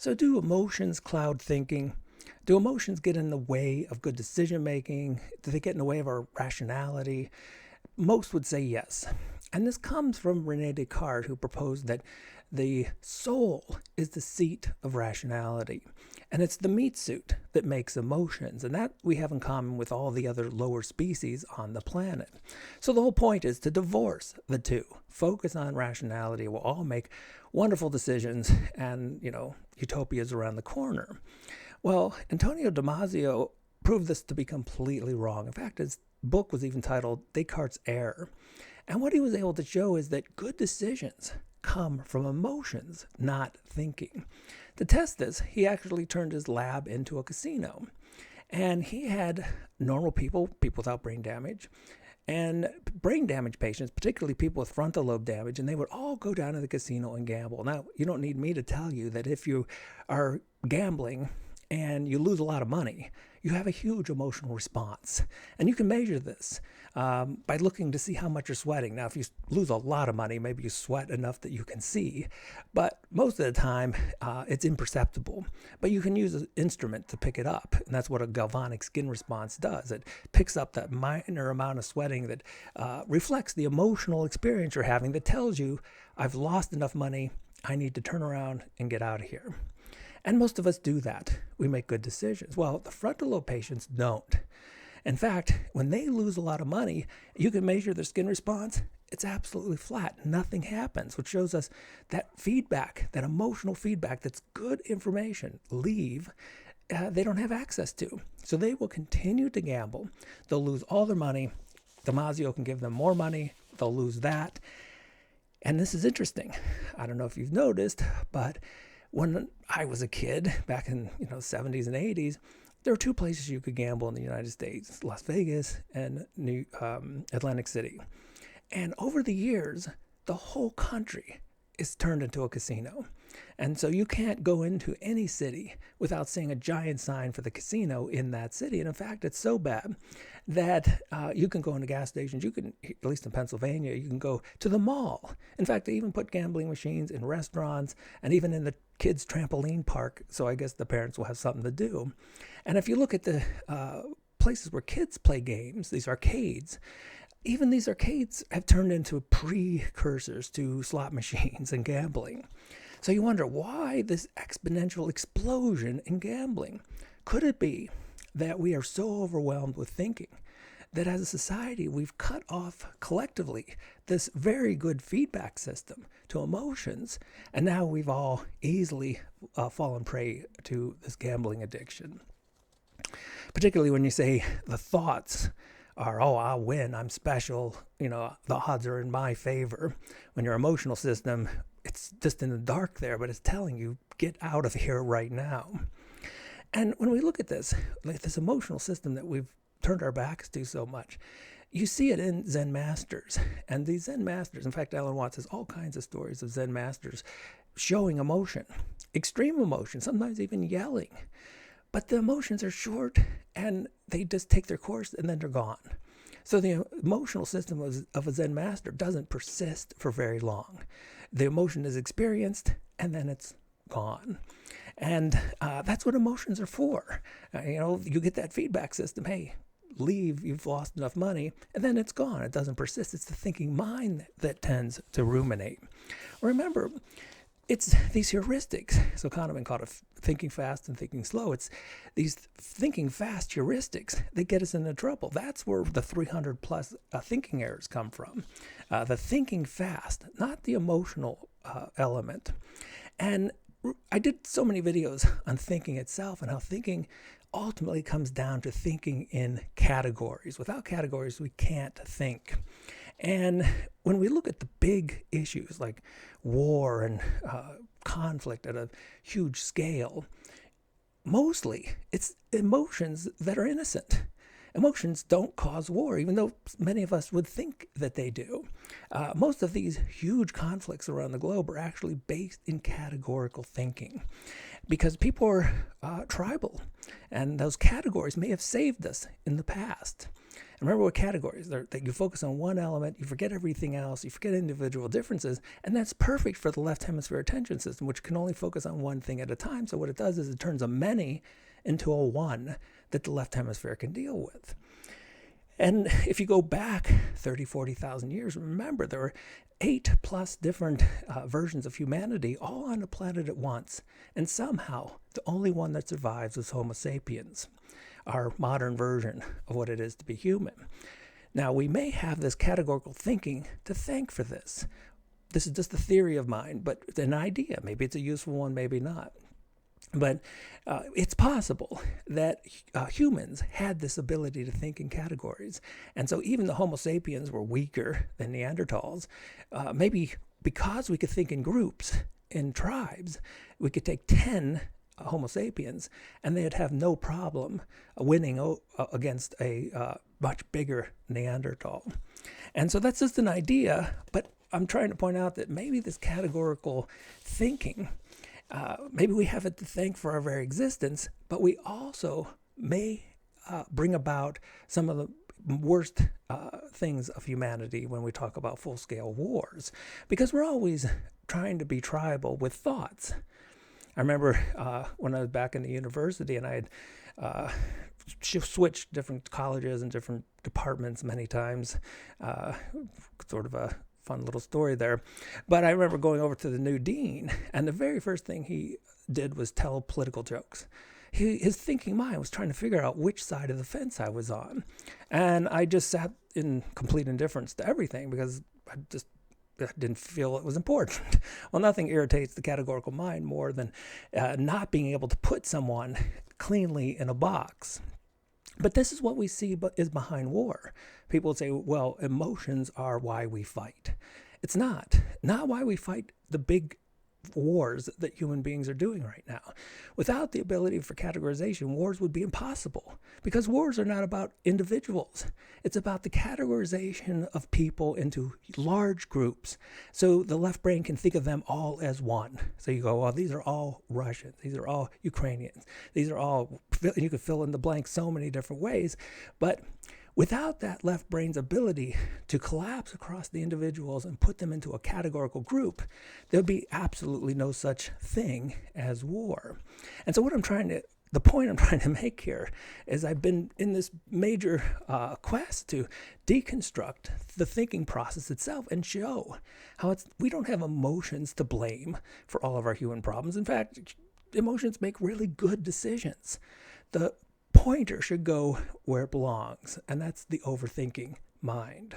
So do emotions cloud thinking? Do emotions get in the way of good decision making? Do they get in the way of our rationality? Most would say yes. And this comes from René Descartes, who proposed that the soul is the seat of rationality. And it's the meat suit that makes emotions. And that we have in common with all the other lower species on the planet. So the whole point is to divorce the two. Focus on rationality. We'll all make wonderful decisions, and, utopia's around the corner. Well, Antonio Damasio proved this to be completely wrong. In fact, his book was even titled Descartes' Error. And what he was able to show is that good decisions come from emotions, not thinking. To test this, he actually turned his lab into a casino. And he had normal people without brain damage, and brain damage patients, particularly people with frontal lobe damage, and they would all go down to the casino and gamble. Now, you don't need me to tell you that if you are gambling and you lose a lot of money, you have a huge emotional response. And you can measure this by looking to see how much you're sweating. Now, if you lose a lot of money, maybe you sweat enough that you can see. But most of the time, it's imperceptible. But you can use an instrument to pick it up. And that's what a galvanic skin response does. It picks up that minor amount of sweating that reflects the emotional experience you're having, that tells you, I've lost enough money, I need to turn around and get out of here. And most of us do that. We make good decisions. Well, the frontal lobe patients don't. In fact, when they lose a lot of money, you can measure their skin response. It's absolutely flat. Nothing happens, which shows us that feedback, that emotional feedback that's good information, they don't have access to. So they will continue to gamble. They'll lose all their money. Damasio can give them more money. They'll lose that. And this is interesting. I don't know if you've noticed, but when I was a kid, back in 70s and 80s, there were two places you could gamble in the United States: Las Vegas and Atlantic City. And over the years, the whole country is turned into a casino. And so you can't go into any city without seeing a giant sign for the casino in that city. And in fact, it's so bad that you can go into gas stations. You can, at least in Pennsylvania, you can go to the mall. In fact, they even put gambling machines in restaurants and even in the kids' trampoline park. So I guess the parents will have something to do. And if you look at the places where kids play games, these arcades, even these arcades have turned into precursors to slot machines and gambling. So you wonder, why this exponential explosion in gambling? Could it be that we are so overwhelmed with thinking that as a society we've cut off collectively this very good feedback system to emotions, and now we've all easily fallen prey to this gambling addiction? Particularly when you say the thoughts are, oh, I'll win, I'm special, the odds are in my favor. When your emotional system, it's just in the dark there, but it's telling you, get out of here right now. And when we look at this, like this emotional system that we've turned our backs to so much, you see it in Zen masters. And these Zen masters, in fact, Alan Watts has all kinds of stories of Zen masters showing emotion, extreme emotion, sometimes even yelling. But the emotions are short, and they just take their course, and then they're gone. So the emotional system of a Zen master doesn't persist for very long. The emotion is experienced, and then it's gone. And that's what emotions are for. You get that feedback system. Hey, leave, you've lost enough money, and then it's gone. It doesn't persist. It's the thinking mind that tends to ruminate. Remember, it's these heuristics. So Kahneman called it thinking fast and thinking slow. It's these thinking fast heuristics that get us into trouble. That's where the 300 plus thinking errors come from. The thinking fast, not the emotional element. And I did so many videos on thinking itself and how thinking ultimately comes down to thinking in categories. Without categories, we can't think. And when we look at the big issues like war and conflict at a huge scale, mostly it's emotions that are innocent. Emotions don't cause war, even though many of us would think that they do. Most of these huge conflicts around the globe are actually based in categorical thinking because people are tribal, and those categories may have saved us in the past. And remember what categories are, that you focus on one element, you forget everything else, you forget individual differences, and that's perfect for the left hemisphere attention system, which can only focus on one thing at a time. So what it does is it turns a many into a one that the left hemisphere can deal with. And if you go back 30, 40,000 years, remember there were 8+ different versions of humanity all on the planet at once. And somehow the only one that survives is Homo sapiens, our modern version of what it is to be human. Now, we may have this categorical thinking to thank for this. This is just a theory of mine, but it's an idea. Maybe it's a useful one, maybe not. But it's possible that humans had this ability to think in categories. And so even the Homo sapiens were weaker than Neanderthals. Maybe because we could think in groups, in tribes, we could take 10 Homo sapiens and they'd have no problem winning against a much bigger Neanderthal. And so that's just an idea, but I'm trying to point out that maybe this categorical thinking, maybe we have it to thank for our very existence, but we also may bring about some of the worst things of humanity when we talk about full-scale wars, because we're always trying to be tribal with thoughts. I remember when I was back in the university and I had switched different colleges and different departments many times, sort of a fun little story there. But I remember going over to the new dean, and the very first thing he did was tell political jokes. His thinking mind was trying to figure out which side of the fence I was on. And I just sat in complete indifference to everything because I didn't feel it was important. Well, nothing irritates the categorical mind more than not being able to put someone cleanly in a box. But this is what we see is behind war. People say, well, emotions are why we fight. It's not why we fight the big wars that human beings are doing right now. Without the ability for categorization, wars would be impossible, because wars are not about individuals. It's about the categorization of people into large groups, so the left brain can think of them all as one. So you go, well, these are all Russians, these are all Ukrainians, these are all, you could fill in the blank so many different ways. But without that left brain's ability to collapse across the individuals and put them into a categorical group, there'll be absolutely no such thing as war. And so the point I'm trying to make here is I've been in this major quest to deconstruct the thinking process itself and show how we don't have emotions to blame for all of our human problems. In fact, emotions make really good decisions. The pointer should go where it belongs, and that's the overthinking mind.